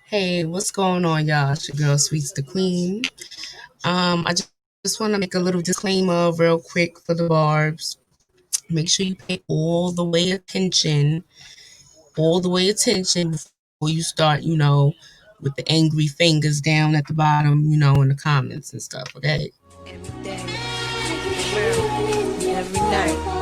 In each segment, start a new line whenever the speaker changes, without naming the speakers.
Hey, what's going on, y'all? It's your girl, Sweets the Queen. I just want to make a little disclaimer real quick for the barbs. Make sure you pay all the way attention before you start, with the angry fingers down at the bottom, in the comments and stuff, okay?
Every day, every night.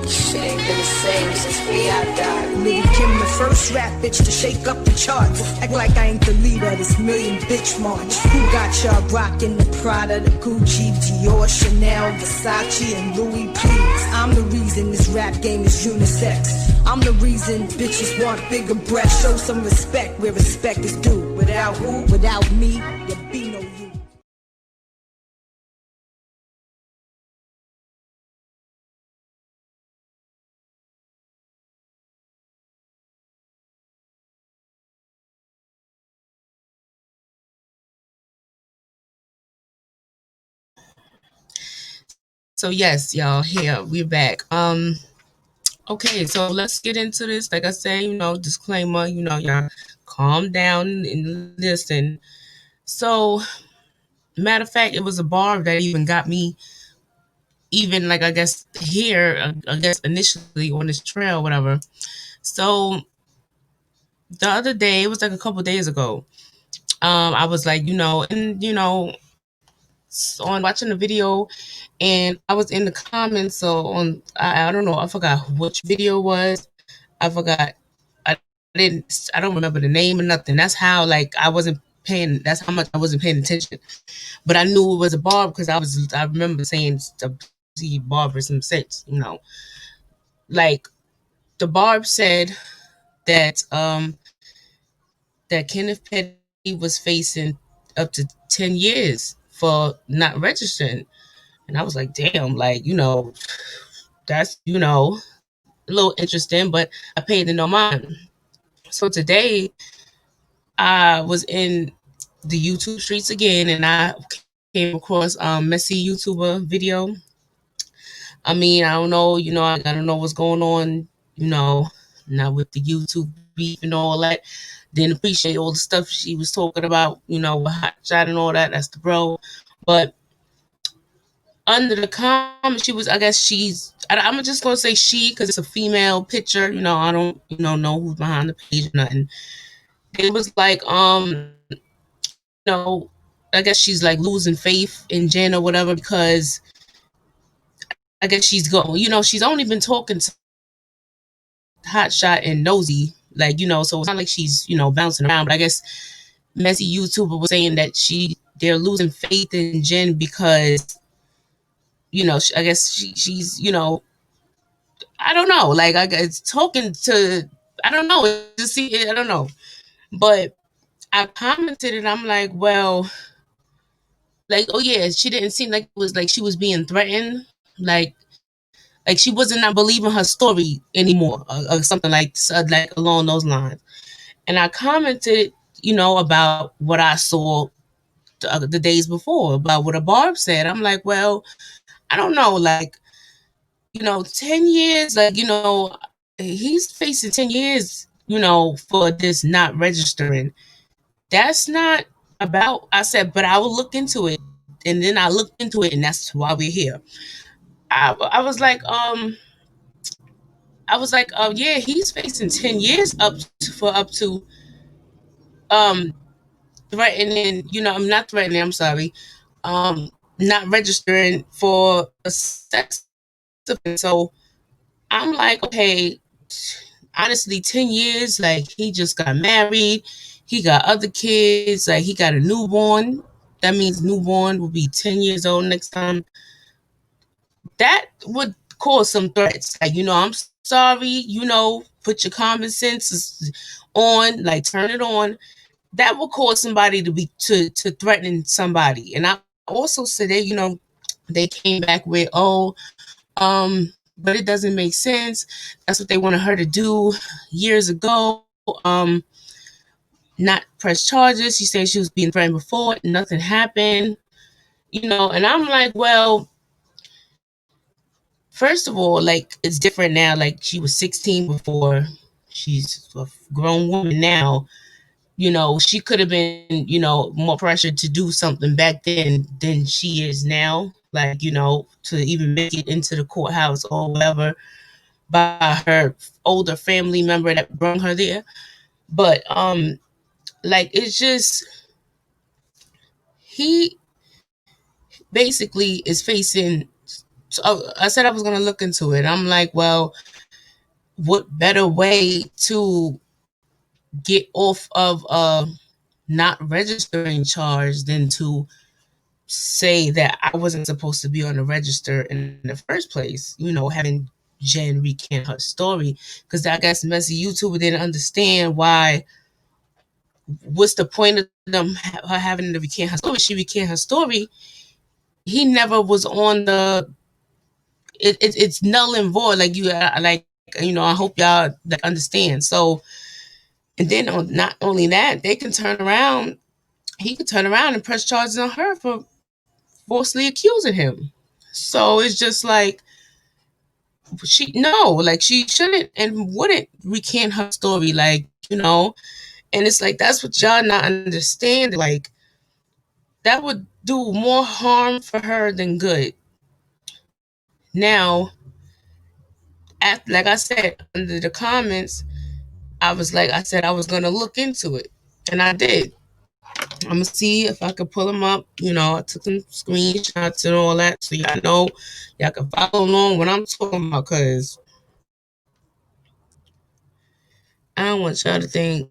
Shit ain't been the same since B.I. died.
Lil' Kim, the first rap bitch to shake up the charts. Act like I ain't the leader of this million bitch march. Who got y'all rocking the Prada, the Gucci, Dior, Chanel, Versace, and Louis? Please, I'm the reason this rap game is unisex. I'm the reason bitches want bigger breasts. Show some respect where respect is due. Without who? Without me, there be no you.
So yes, y'all, here we're back. Okay, so let's get into this. Like I say, disclaimer, y'all calm down and listen. So, matter of fact, it was a bar that even got me, even like I guess here, I guess initially on this trail, whatever. So the other day, it was like a couple days ago. I was like, on watching the video, and I was in the comments. So I don't know, I forgot which video it was. I forgot. I don't remember the name or nothing. That's how like I wasn't paying. That's how much I wasn't paying attention. But I knew it was a barb because I remember saying to see barb for some sense. Like the barb said that that Kenneth Petty was facing up to 10 years for not registering. And I was like, damn, like, that's, a little interesting, but I paid no mind. So today I was in the YouTube streets again, and I came across messy YouTuber video. I mean, I don't know, I don't know what's going on, not with the YouTube beef and all that. Didn't appreciate all the stuff she was talking about, with hot shot and all that. That's the bro. But under the comment, she was, I guess I'm just gonna say she because it's a female picture. I don't, know who's behind the page or nothing. It was like, know, I guess she's like losing faith in Jen or whatever because I guess she's going, she's only been talking to Hotshot and Nosy, like, so it's not like she's, bouncing around. But I guess Messy YouTuber was saying that they're losing faith in Jen because, I guess she's, I don't know, like I guess talking to, I don't know, I don't know, but I commented and I'm like, well, like, oh yeah, she didn't seem like it was like she was being threatened, like she wasn't not believing her story anymore, or something like along those lines. And I commented, about what I saw the days before about what a barb said. I'm like, well, I don't know, like, 10 years, like, he's facing 10 years, for this not registering. That's not about. I said, but I will look into it, and then I looked into it, and that's why we're here. I was like, oh yeah, he's facing 10 years up to um threatening. I'm not threatening. I'm sorry, not registering for a sex offense. So I'm like, okay, honestly, 10 years. Like he just got married, he got other kids, like he got a newborn. That means newborn will be 10 years old next time. That would cause some threats. Like, I'm sorry, put your common sense on, like turn it on. That will cause somebody to threaten somebody. And I also said that, they came back with, oh, but it doesn't make sense. That's what they wanted her to do years ago. Not press charges. She said she was being threatened before, nothing happened. And I'm like, well, first of all, like it's different now. Like she was 16 before. She's a grown woman now. She could have been, more pressured to do something back then than she is now. Like, to even make it into the courthouse or whatever by her older family member that brought her there. But like, it's just, he basically is facing. So I said I was gonna look into it. I'm like, well, what better way to get off of not registering charge than to say that I wasn't supposed to be on the register in the first place, having Jen recant her story. Because I guess messy YouTuber didn't understand what's the point of her having to recant her story. She recant her story. He never was on it's null and void. Like, I hope y'all like understand. So, and then not only that, they can turn around. He could turn around and press charges on her for falsely accusing him. So it's just like, she shouldn't and wouldn't recant her story, and it's like, that's what y'all not understand. Like, that would do more harm for her than good. Now, like I said, under the comments, I said I was gonna look into it, and I did. I'm gonna see if I could pull them up. I took some screenshots and all that, so y'all know, y'all can follow along what I'm talking about. Cause I don't want y'all to think.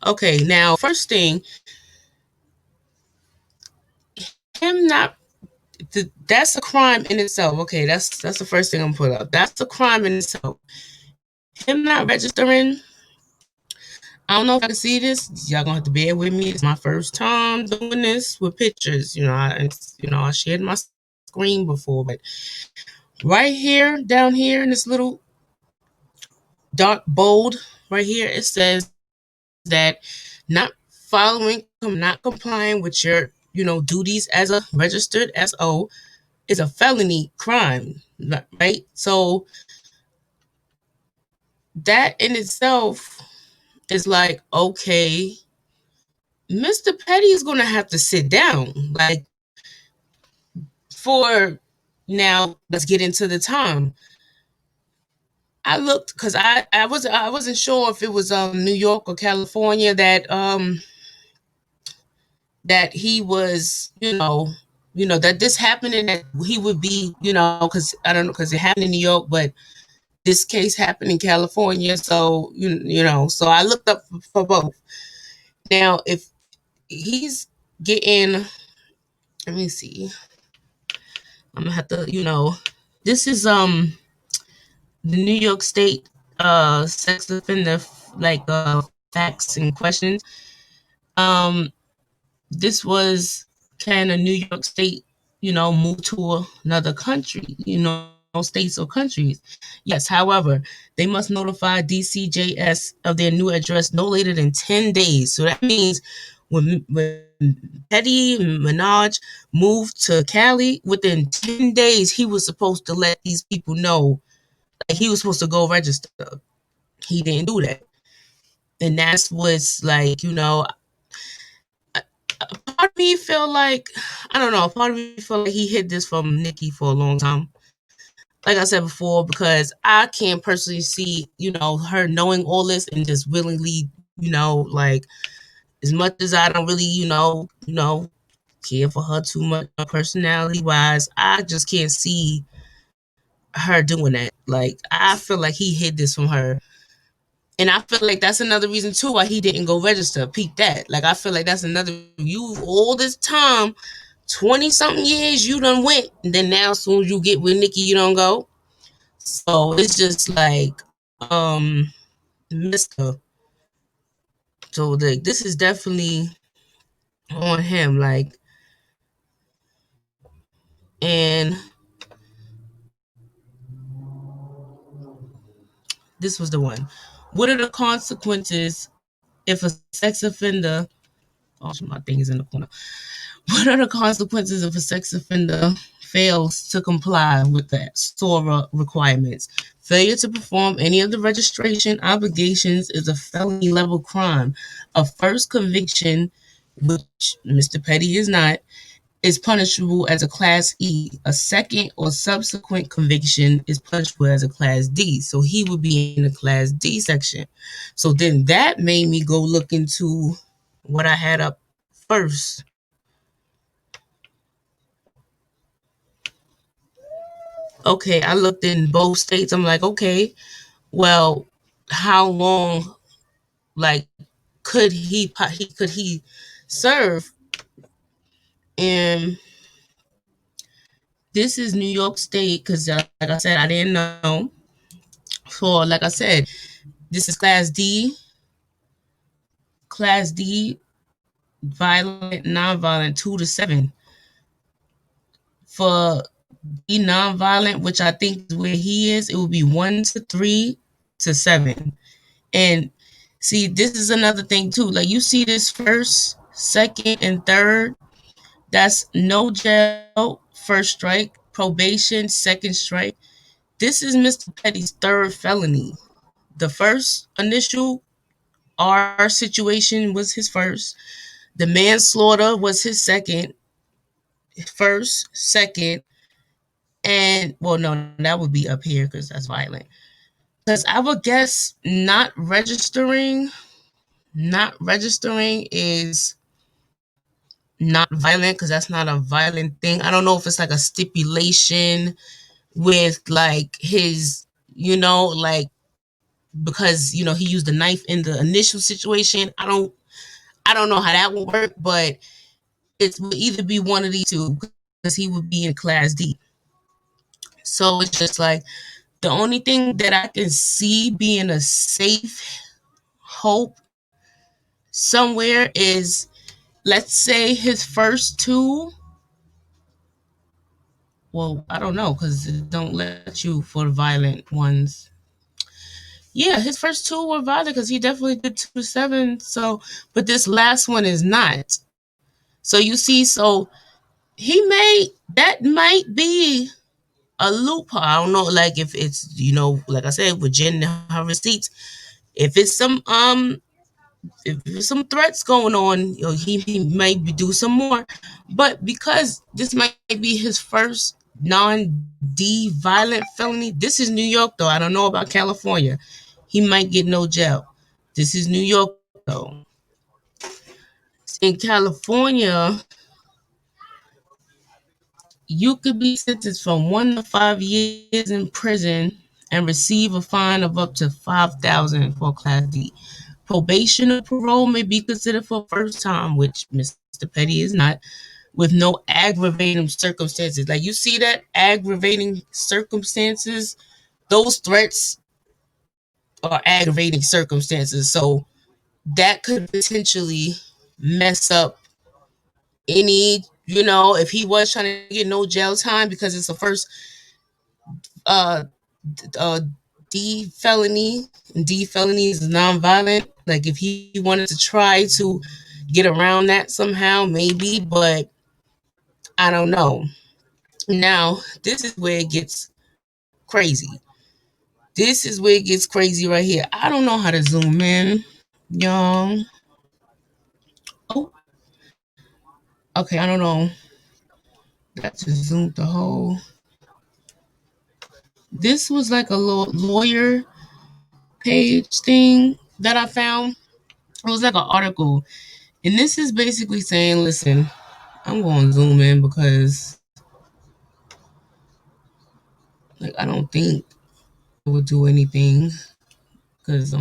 Okay, now first thing, him not. That's a crime in itself. Okay, that's the first thing I'm gonna put up. That's a crime in itself. Him not registering. I don't know if I can see this. Y'all gonna have to bear with me. It's my first time doing this with pictures. I shared my screen before, but right here, down here in this little dark bold right here, it says that not not complying with your, duties as a registered SO is a felony crime, right? So that in itself is like, okay, Mr. Petty is going to have to sit down. Like, for now, let's get into the time. I looked because I wasn't sure if it was New York or California that he was, that this happened and that he would be, because I don't know, because it happened in New York, but this case happened in California. So, so I looked up for both. Now, if he's getting, let me see, I'm gonna have to, this is the New York State sex offender facts and questions. This was, can a New York State, move to another country, states or countries? Yes, however, they must notify DCJS of their new address no later than 10 days. So that means when Petty Minaj moved to Cali, within 10 days, he was supposed to let these people know, like, he was supposed to go register. He didn't do that. And that's what's like, part of me feel like, I don't know, part of me feel like he hid this from Nikki for a long time. Like I said before, because I can't personally see, her knowing all this and just willingly, like, as much as I don't really, care for her too much personality wise, I just can't see her doing that. Like, I feel like he hid this from her. And I feel like that's another reason too why he didn't go register. Peep that. Like, I feel like that's another, you all this time, 20 something years, you done went. And then now as soon as you get with Nikki, you don't go. So it's just like, Mr. So this is definitely on him. Like, and this was the one. What are the consequences if a sex offender, oh, my thing is in the corner. What are the consequences if a sex offender fails to comply with the SORA requirements. Failure to perform any of the registration obligations is a felony level crime. A first conviction, which Mr. Petty is not, is punishable as a Class E. A second or subsequent conviction is punishable as a Class D. So he would be in the Class D section. So then that made me go look into what I had up first. Okay, I looked in both states. I'm like, okay, well, how long, like, could he serve? And this is New York State because, like I said, I didn't know. For like I said, this is Class D, violent, non-violent, 2 to 7. For D non-violent, which I think is where he is, it would be 1 to 3 to 7. And see, this is another thing too. Like you see this first, second, and third. That's no jail, first strike, probation, second strike. This is Mr. Petty's third felony. The first initial R situation was his first. The manslaughter was his second, first, second, and well, no, that would be up here because that's violent. Because I would guess not registering is not violent because that's not a violent thing. I don't know if it's like a stipulation with like his, like because he used a knife in the initial situation. I don't know how that would work, but it would either be one of these two because he would be in Class D. So it's just like the only thing that I can see being a safe hope somewhere is, let's say his first two. Well, I don't know because it don't let you for the violent ones. Yeah, his first two were violent because he definitely did 2 to 7. So, but this last one is not. So you see, so that might be a loophole. I don't know, like if it's like I said, with Jen and her receipts, if it's if there's some threats going on, he might do some more. But because this might be his first non-D violent felony, this is New York though. I don't know about California. He might get no jail. This is New York though. In California, you could be sentenced from 1 to 5 years in prison and receive a fine of up to 5,000 for Class D. Probation or parole may be considered for first time, which Mr. Petty is not, with no aggravating circumstances. Like you see that aggravating circumstances, those threats are aggravating circumstances. So that could potentially mess up any, if he was trying to get no jail time because it's a first uh uh D felony, and D felony is non-violent. Like if he wanted to try to get around that somehow, maybe, but I don't know. Now, this is where it gets crazy. This is where it gets crazy right here. I don't know how to zoom in, y'all. Oh, okay, I don't know. That just zoomed the whole. This was like a lawyer page thing that I found. It was like an article. And this is basically saying, listen, I'm going to zoom in because, like, I don't think it would do anything because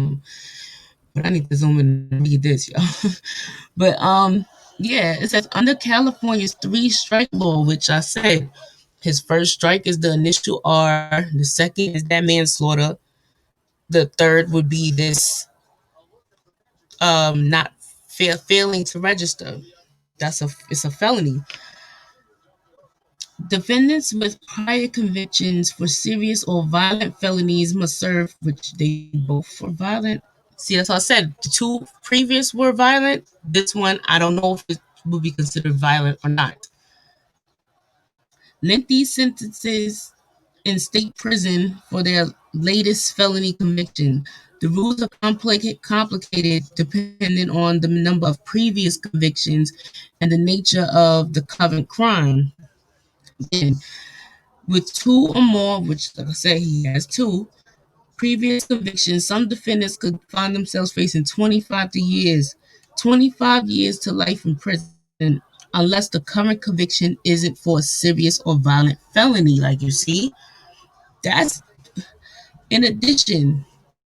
but I need to zoom in and read this, y'all. But yeah, it says under California's 3-strike law, which I said his first strike is the initial R, the second is that manslaughter, the third would be this not failing to register. It's a felony. Defendants with prior convictions for serious or violent felonies must serve, which they both were violent. See, that's what I said. The two previous were violent. This one, I don't know if it would be considered violent or not. lengthy sentences in state prison for their latest felony conviction. The rules are complicated depending on the number of previous convictions and the nature of the current crime. Again, with two or more, which, like I said, he has two previous convictions, some defendants could find themselves facing 25 years to life in prison, unless the current conviction isn't for a serious or violent felony. Like you see, that's in addition.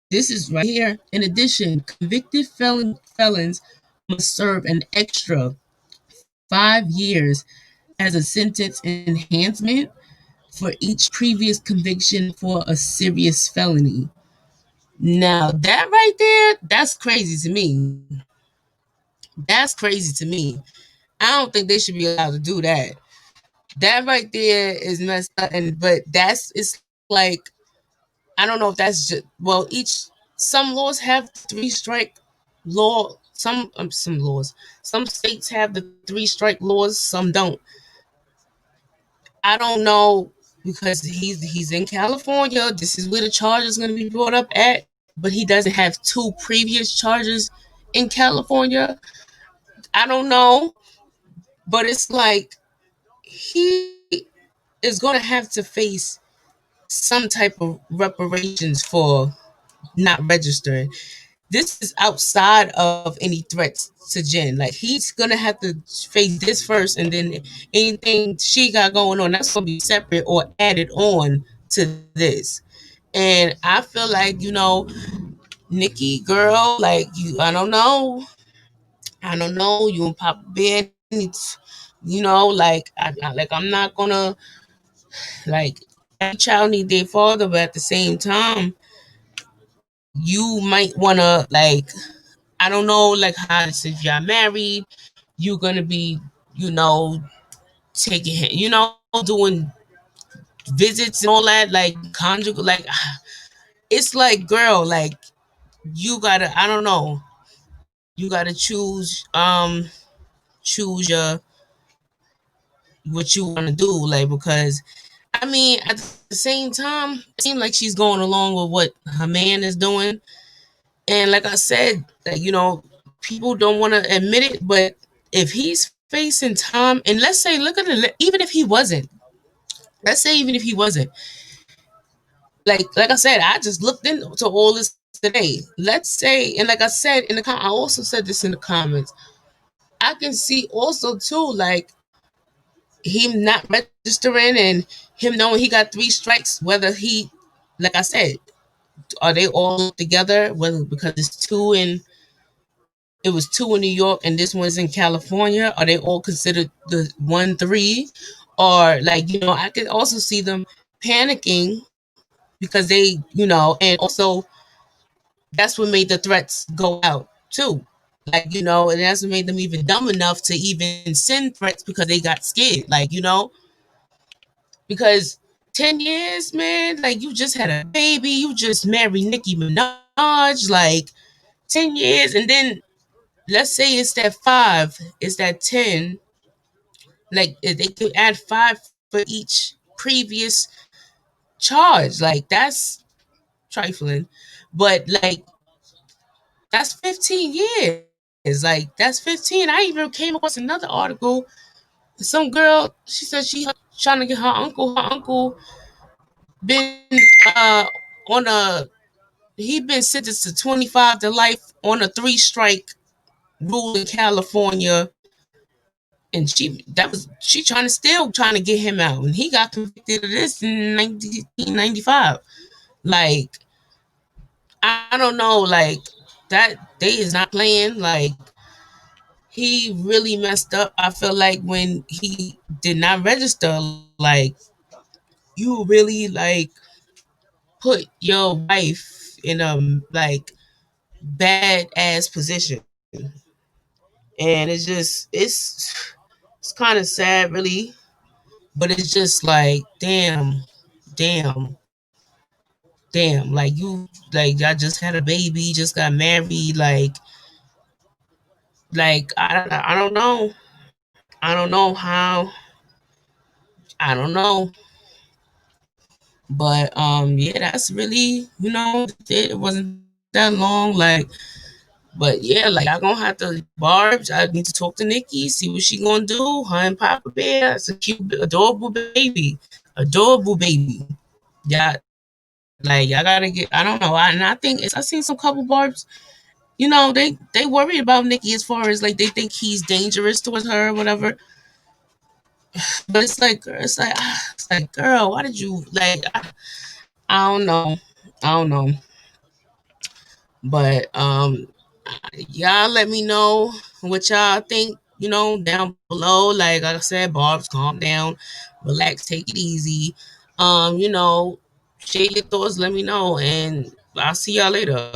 This is right here. In addition, convicted felons must serve an extra 5 years as a sentence enhancement for each previous conviction for a serious felony. Now, that right there, that's crazy to me. That's crazy to me. I don't think they should be allowed to do that. That right there is messed up. And but that's it's like I don't know if that's just well each some laws have three strike law. Some laws. Some states have the three strike laws. Some don't. I don't know because he's in California. This is where the charge is going to be brought up at. But he doesn't have two previous charges in California. I don't know, but it's like he is going to have to face some type of reparations for not registering. This is outside of any threats to Jen. Like he's gonna have to face this first, and then anything she got going on, that's gonna be separate or added on to this. And I feel like Nikki, girl, like I don't know, you and Papa Bear needs, like like I'm not gonna like every child need their father, but at the same time, you might wanna like I don't know like how since y'all married, you're gonna be, you know, taking doing visits and all that, like conjugal like it's like girl, like you gotta I don't know, you gotta choose what you wanna do, like because I mean at the same time it seems like she's going along with what her man is doing. And like I said, like, people don't want to admit it, but if he's facing time, and let's say, look at it, even if he wasn't, let's say, even if he wasn't, like I said, I just looked into all this today. Let's say, and like I said I also said this in the comments. I can see also too, like him not registering and him knowing he got three strikes. Whether he, like I said, are they all together? Whether because it was two in New York and this one's in California. Are they all considered the 1-3? Or like, I could also see them panicking because they, and also that's what made the threats go out too. Like, and that's what made them even dumb enough to even send threats because they got scared. Like, because 10 years, man, like you just had a baby, you just married Nicki Minaj, like 10 years, and then let's say it's that 5, it's that 10, like they could add 5 for each previous charge. Like that's trifling, but like that's 15 years. Like that's 15. I even came across another article. Some girl, she said she trying to get her uncle. Her uncle been on a he been sentenced to 25 to life on a 3 strike rule in California. And she trying to still trying to get him out, and he got convicted of this in 1995. Like I don't know, like that they is not playing. Like he really messed up. I feel like when he did not register, like you really like put your wife in a like bad ass position, and it's kind of sad, really. But it's just like, damn, damn. Like like I just had a baby, just got married. Like I don't know, I don't know how. I don't know. But yeah, that's really, it wasn't that long. But yeah, y'all gonna have to Barb's. I need to talk to Nikki, see what she gonna do. Her and Papa Bear. It's a cute, adorable baby, adorable baby. Y'all gotta get. I don't know. I think I seen some couple Barb's. They worried about Nikki as far as like they think he's dangerous towards her or whatever. But it's like, girl, why did you like? I don't know. I don't know. But y'all let me know what y'all think, down below. Like I said, Barb's, calm down, relax, take it easy. Share your thoughts, let me know, and I'll see y'all later.